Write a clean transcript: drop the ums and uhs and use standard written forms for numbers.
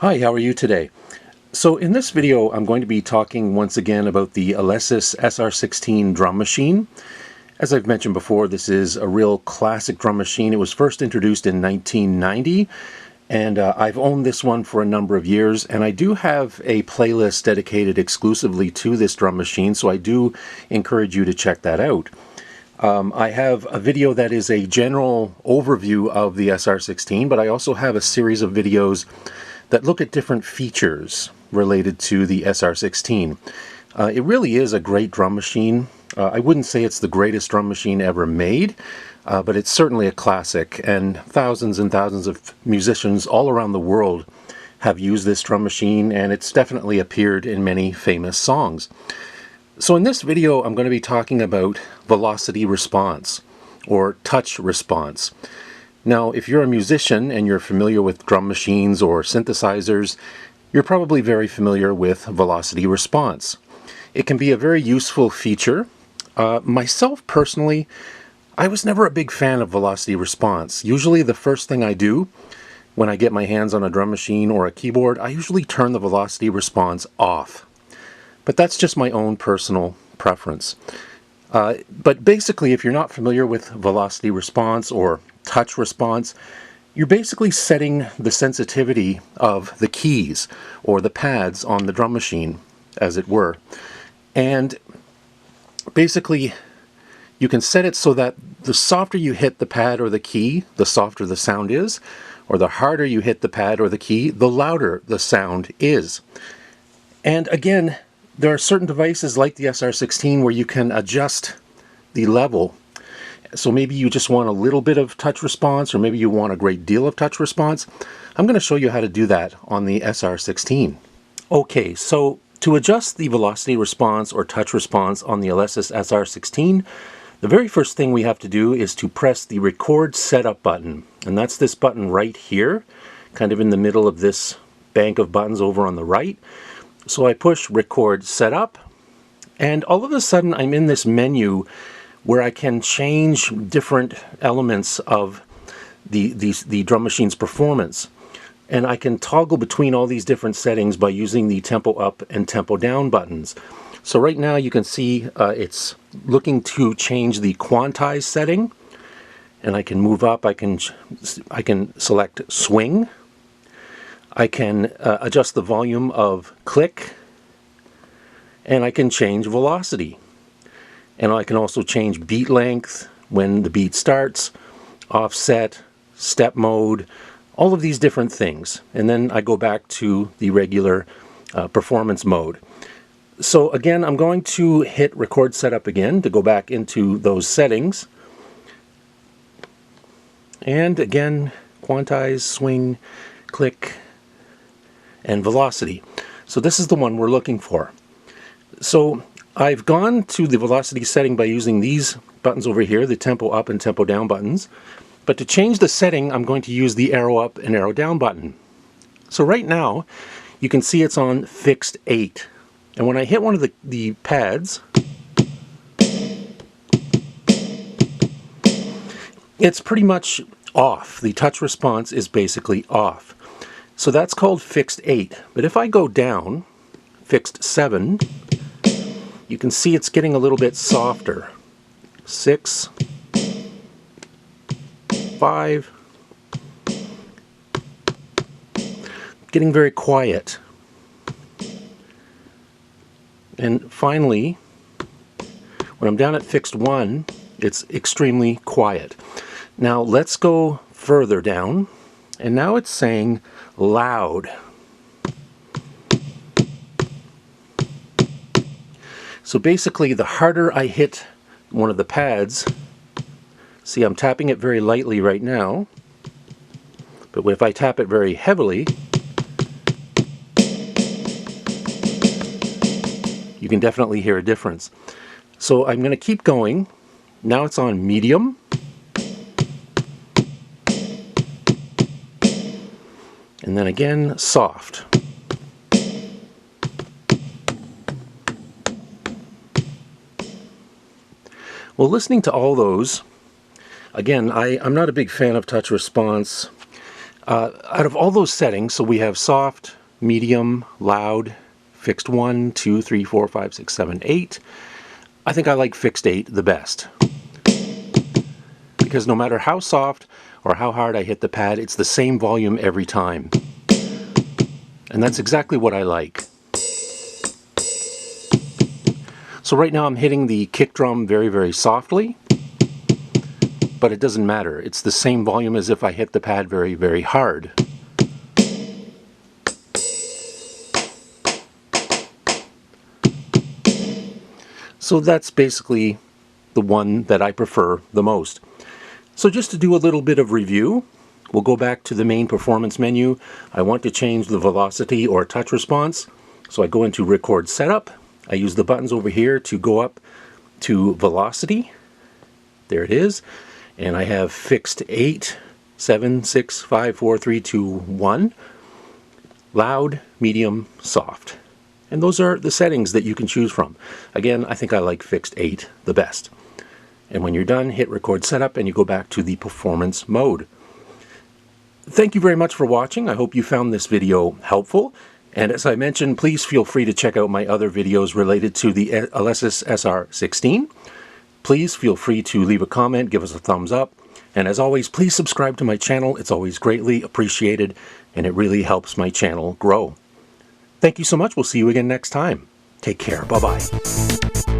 Hi, how are you today? So in this video I'm going to be talking once again about the Alesis SR16 drum machine. As I've mentioned before, this is a real classic drum machine. It was first introduced in 1990 and I've owned this one for a number of years, and I do have a playlist dedicated exclusively to this drum machine, so I do encourage you to check that out. I have a video that is a general overview of the SR16, but I also have a series of videos that look at different features related to the SR16. It really is a great drum machine. I wouldn't say it's the greatest drum machine ever made, but it's certainly a classic, and thousands of musicians all around the world have used this drum machine, and it's definitely appeared in many famous songs. So in this video I'm going to be talking about velocity response, or touch response. Now, if you're a musician and you're familiar with drum machines or synthesizers, you're probably very familiar with velocity response. It can be a very useful feature. Myself personally, I was never a big fan of velocity response. Usually the first thing I do when I get my hands on a drum machine or a keyboard, I usually turn the velocity response off. But that's just my own personal preference. But basically, if you're not familiar with velocity response or touch response, you're basically setting the sensitivity of the keys or the pads on the drum machine, as it were. And basically you can set it so that the softer you hit the pad or the key, the softer the sound is, or the harder you hit the pad or the key, the louder the sound is. And again, there are certain devices like the SR16 where you can adjust the level. So maybe you just want a little bit of touch response, or maybe you want a great deal of touch response. I'm going to show you how to do that on the SR16. Okay, so to adjust the velocity response or touch response on the Alesis SR16, the very first thing we have to do is to press the record setup button. And that's this button right here, kind of in the middle of this bank of buttons over on the right. So I push record setup, and all of a sudden I'm in this menu where I can change different elements of the drum machine's performance. And I can toggle between all these different settings by using the tempo up and tempo down buttons. So right now you can see it's looking to change the quantize setting, and I can move up. I can select swing. I can adjust the volume of click, and I can change velocity. And I can also change beat length when the beat starts, offset, step mode, all of these different things. And then I go back to the regular performance mode. So again, I'm going to hit record setup again to go back into those settings. And again, quantize, swing, click, and velocity. So this is the one we're looking for. So I've gone to the velocity setting by using these buttons over here, the tempo up and tempo down buttons. But to change the setting, I'm going to use the arrow up and arrow down button. So right now, you can see it's on fixed 8. And when I hit one of the pads, it's pretty much off. The touch response is basically off. So that's called fixed 8. But if I go down, fixed 7, you can see it's getting a little bit softer. 6, 5, getting very quiet. And finally, when I'm down at fixed 1, it's extremely quiet. Now let's go further down, and now it's saying loud. So basically, the harder I hit one of the pads, see, I'm tapping it very lightly right now, but if I tap it very heavily, you can definitely hear a difference. So I'm going to keep going. Now it's on medium. And then again, soft. Well, listening to all those, again, I'm not a big fan of touch response. Out of all those settings, so we have soft, medium, loud, fixed 1, 2, 3, 4, 5, 6, 7, 8. I think I like fixed 8 the best. Because no matter how soft or how hard I hit the pad, it's the same volume every time. And that's exactly what I like. So right now I'm hitting the kick drum very, very softly, but it doesn't matter. It's the same volume as if I hit the pad very, very hard. So that's basically the one that I prefer the most. So just to do a little bit of review, we'll go back to the main performance menu. I want to change the velocity or touch response. So I go into record setup. I use the buttons over here to go up to velocity. There it is. And I have fixed 8, 7, 6, 5, 4, 3, 2, 1. Loud, medium, soft. And those are the settings that you can choose from. Again, I think I like fixed 8 the best. And when you're done, hit record setup and you go back to the performance mode. Thank you very much for watching. I hope you found this video helpful. And as I mentioned, please feel free to check out my other videos related to the Alesis SR16. Please feel free to leave a comment, give us a thumbs up. And as always, please subscribe to my channel. It's always greatly appreciated and it really helps my channel grow. Thank you so much. We'll see you again next time. Take care. Bye-bye.